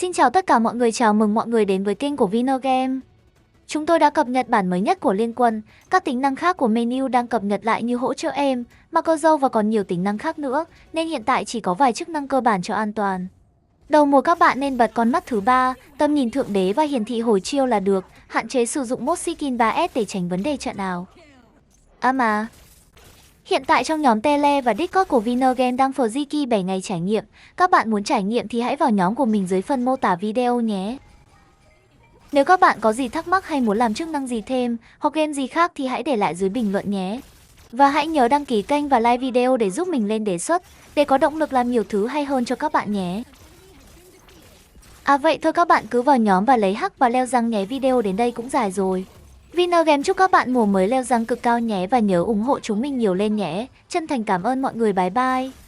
Xin chào tất cả mọi người, chào mừng mọi người đến với kênh của Vinogame. Chúng tôi đã cập nhật bản mới nhất của Liên Quân, các tính năng khác của menu đang cập nhật lại như hỗ trợ aim, macro dâu và còn nhiều tính năng khác nữa, nên hiện tại chỉ có vài chức năng cơ bản cho an toàn. Đầu mùa các bạn nên bật con mắt thứ ba, tầm nhìn thượng đế và hiển thị hồi chiêu là được, hạn chế sử dụng mode skin 3S để tránh vấn đề trận ảo. Hiện tại trong nhóm Tele và Discord của Vinogame đang free key 7 ngày trải nghiệm. Các bạn muốn trải nghiệm thì hãy vào nhóm của mình dưới phần mô tả video nhé. Nếu các bạn có gì thắc mắc hay muốn làm chức năng gì thêm hoặc game gì khác thì hãy để lại dưới bình luận nhé. Và hãy nhớ đăng ký kênh và like video để giúp mình lên đề xuất, để có động lực làm nhiều thứ hay hơn cho các bạn nhé. Vậy thôi các bạn cứ vào nhóm và lấy hack và leo răng nhé, video đến đây cũng dài rồi. Vinogame chúc các bạn mùa mới leo răng cực cao nhé và nhớ ủng hộ chúng mình nhiều lên nhé. Chân thành cảm ơn mọi người, bye bye.